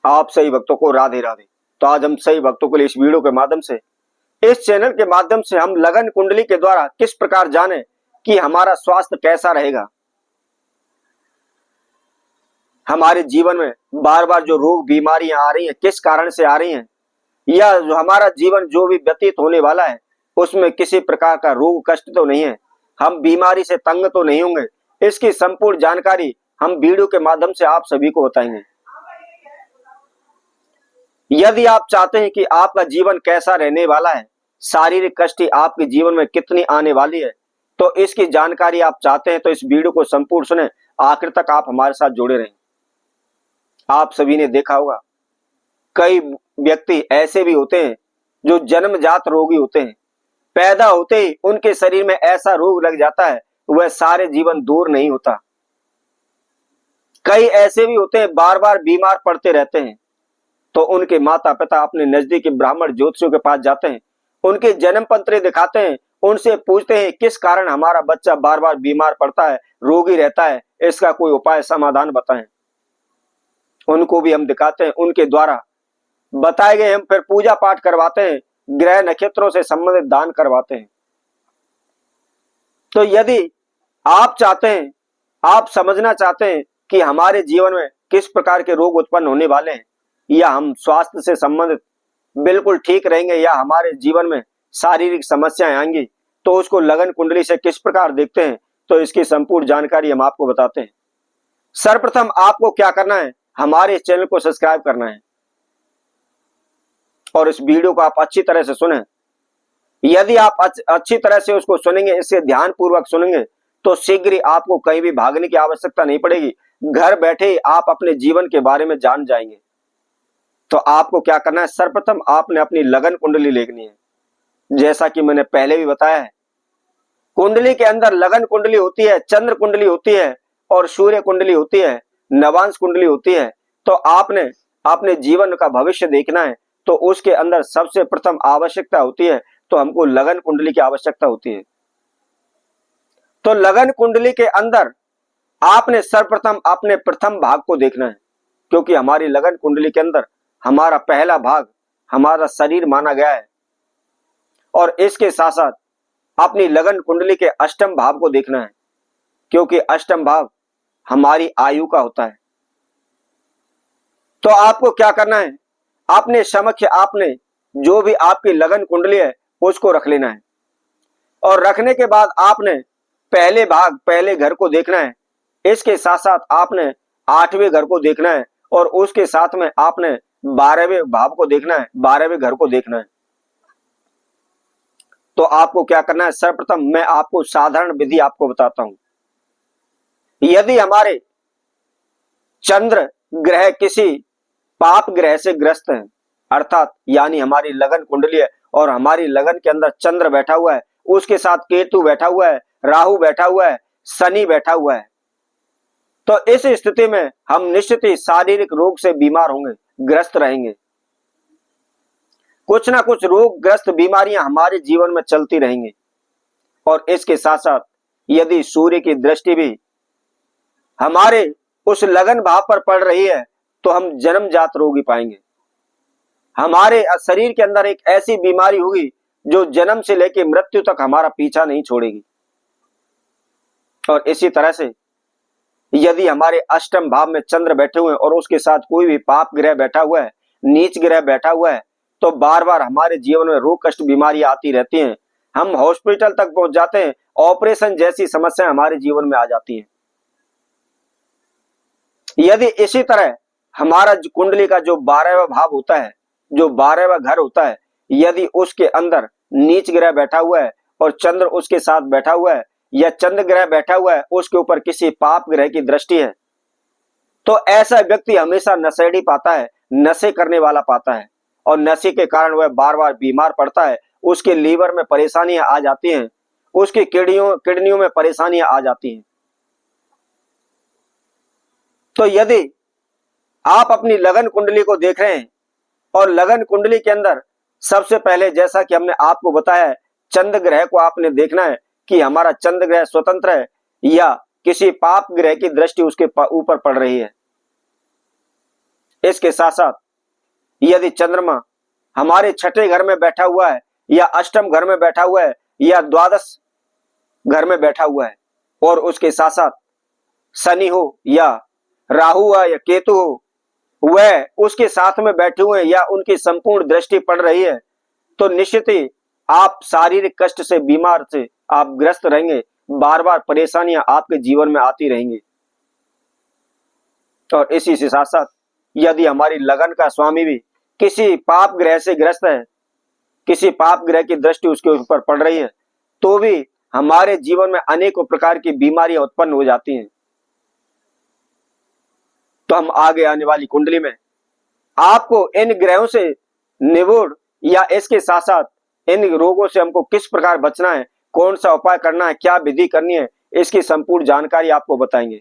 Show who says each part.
Speaker 1: आप सही भक्तों को राधे राधे। तो आज हम सही भक्तों के लिए इस वीडियो के माध्यम से, इस चैनल के माध्यम से हम लगन कुंडली के द्वारा किस प्रकार जाने कि हमारा स्वास्थ्य कैसा रहेगा। हमारे जीवन में बार बार जो रोग बीमारियां आ रही हैं किस कारण से आ रही हैं, या जो हमारा जीवन जो भी व्यतीत होने वाला है उसमें किसी प्रकार का रोग कष्ट तो नहीं है, हम बीमारी से तंग तो नहीं होंगे। इसकी संपूर्ण जानकारी हम वीडियो के माध्यम से आप सभी को बताएंगे। यदि आप चाहते हैं कि आपका जीवन कैसा रहने वाला है, शारीरिक कष्ट आपके जीवन में कितनी आने वाली है, तो इसकी जानकारी आप चाहते हैं तो इस वीडियो को संपूर्ण सुने, आखिर तक आप हमारे साथ जुड़े रहें। आप सभी ने देखा होगा कई व्यक्ति ऐसे भी होते हैं जो जन्मजात रोगी होते हैं, पैदा होते ही उनके शरीर में ऐसा रोग लग जाता है वह सारे जीवन दूर नहीं होता। कई ऐसे भी होते हैं बार बार बीमार पड़ते रहते हैं, तो उनके माता पिता अपने नजदीकी ब्राह्मण ज्योतिषियों के पास जाते हैं, उनके जन्म पंत्री दिखाते हैं, उनसे पूछते हैं किस कारण हमारा बच्चा बार बार बीमार पड़ता है, रोगी रहता है, इसका कोई उपाय समाधान बताएं। उनको भी हम दिखाते हैं, उनके द्वारा बताए गए हम फिर पूजा पाठ करवाते हैं, ग्रह नक्षत्रों से संबंधित दान करवाते हैं। तो यदि आप चाहते हैं, आप समझना चाहते हैं कि हमारे जीवन में किस प्रकार के रोग उत्पन्न होने वाले हैं, या हम स्वास्थ्य से संबंधित बिल्कुल ठीक रहेंगे, या हमारे जीवन में शारीरिक समस्याएं आएंगी, तो उसको लगन कुंडली से किस प्रकार देखते हैं, तो इसकी संपूर्ण जानकारी हम आपको बताते हैं। सर्वप्रथम आपको क्या करना है, हमारे इस चैनल को सब्सक्राइब करना है और इस वीडियो को आप अच्छी तरह से सुने। यदि आप अच्छी तरह से उसको सुनेंगे, इससे ध्यान पूर्वक सुनेंगे, तो शीघ्र ही आपको कहीं भी भागने की आवश्यकता नहीं पड़ेगी। घर बैठे ही आप अपने जीवन के बारे में जान जाएंगे। तो आपको क्या करना है, सर्वप्रथम आपने अपनी लगन कुंडली लेनी है। जैसा कि मैंने पहले भी बताया है, कुंडली के अंदर लगन कुंडली होती है, चंद्र कुंडली होती है और सूर्य कुंडली होती है, नवांश कुंडली होती है। तो आपने अपने जीवन का भविष्य देखना है, तो उसके अंदर सबसे प्रथम आवश्यकता होती है, तो हमको लगन कुंडली की आवश्यकता होती है। तो लगन कुंडली के अंदर आपने सर्वप्रथम अपने प्रथम भाग को देखना है, क्योंकि हमारी लगन कुंडली के अंदर हमारा पहला भाग हमारा शरीर माना गया है। और इसके साथ साथ अपनी लगन कुंडली के अष्टम भाव को देखना है, क्योंकि अष्टम भाव हमारी आयु का होता है। तो आपको क्या करना है, अपने समक्ष आपने जो भी आपकी लगन कुंडली है उसको रख लेना है, और रखने के बाद आपने पहले भाग पहले घर को देखना है। इसके साथ साथ आपने 8वें घर को देखना है, और उसके साथ में आपने 12वें भाव को देखना है, 12वें घर को देखना है। तो आपको क्या करना है, सर्वप्रथम मैं आपको साधारण विधि आपको बताता हूं। यदि हमारे चंद्र ग्रह किसी पाप ग्रह से ग्रस्त है, अर्थात यानी हमारी लगन कुंडली है और हमारी लगन के अंदर चंद्र बैठा हुआ है, उसके साथ केतु बैठा हुआ है, राहु बैठा हुआ है, शनि बैठा हुआ है, तो इस स्थिति में हम निश्चित ही शारीरिक रोग से बीमार होंगे, ग्रस्त रहेंगे। कुछ ना कुछ रोग ग्रस्त बीमारियां हमारे जीवन में चलती रहेंगी। और इसके साथ साथ यदि सूर्य की दृष्टि भी हमारे उस लगन भाव पर पड़ रही है, तो हम जन्मजात रोगी पाएंगे। हमारे शरीर के अंदर एक ऐसी बीमारी होगी जो जन्म से लेकर मृत्यु तक हमारा पीछा नहीं छोड़ेगी। और इसी तरह से यदि हमारे अष्टम भाव में चंद्र बैठे हुए हैं और उसके साथ कोई भी पाप ग्रह बैठा हुआ है, नीच ग्रह बैठा हुआ है, तो बार बार हमारे जीवन में रोग कष्ट बीमारियां आती रहती हैं। हम हॉस्पिटल तक पहुंच जाते हैं, ऑपरेशन जैसी समस्याएं हमारे जीवन में आ जाती हैं। यदि इसी तरह हमारा कुंडली का जो 12वां भाव होता है, जो 12वां घर होता है, यदि उसके अंदर नीच ग्रह बैठा हुआ है और चंद्र उसके साथ बैठा हुआ है, या चंद्र ग्रह बैठा हुआ है उसके ऊपर किसी पाप ग्रह की दृष्टि है, तो ऐसा व्यक्ति हमेशा नशेड़ी पाता है, नशे करने वाला पाता है, और नशे के कारण वह बार बार बीमार पड़ता है। उसके लीवर में परेशानियां आ जाती हैं, उसकी किडनियों में परेशानियां आ जाती हैं। तो यदि आप अपनी लगन कुंडली को देख रहे हैं, और लगन कुंडली के अंदर सबसे पहले जैसा कि हमने आपको बताया है, चंद्र ग्रह को आपने देखना है कि हमारा चंद्र ग्रह स्वतंत्र है या किसी पाप ग्रह की दृष्टि उसके ऊपर पड़ रही है। इसके साथ साथ यदि चंद्रमा हमारे छठे घर में बैठा हुआ है या अष्टम घर में बैठा हुआ है या द्वादश घर में बैठा हुआ है और उसके साथ साथ शनि हो या राहु हो या केतु हो, वह उसके साथ में बैठे हुए हैं या उनकी संपूर्ण दृष्टि पड़ रही है, तो निश्चित ही आप शारीरिक कष्ट से, बीमार से आप ग्रस्त रहेंगे। बार बार परेशानियां आपके जीवन में आती रहेंगी। और इसी से साथ साथ यदि हमारी लगन का स्वामी भी किसी पाप ग्रह से ग्रस्त है, किसी पाप ग्रह की दृष्टि उसके ऊपर पड़ रही है, तो भी हमारे जीवन में अनेकों प्रकार की बीमारियां उत्पन्न हो जाती हैं। तो हम आगे आने वाली कुंडली में आपको इन ग्रहों से निबोड़ या इसके साथ साथ इन रोगों से हमको किस प्रकार बचना है, कौन सा उपाय करना है, क्या विधि करनी है, इसकी संपूर्ण जानकारी आपको बताएंगे।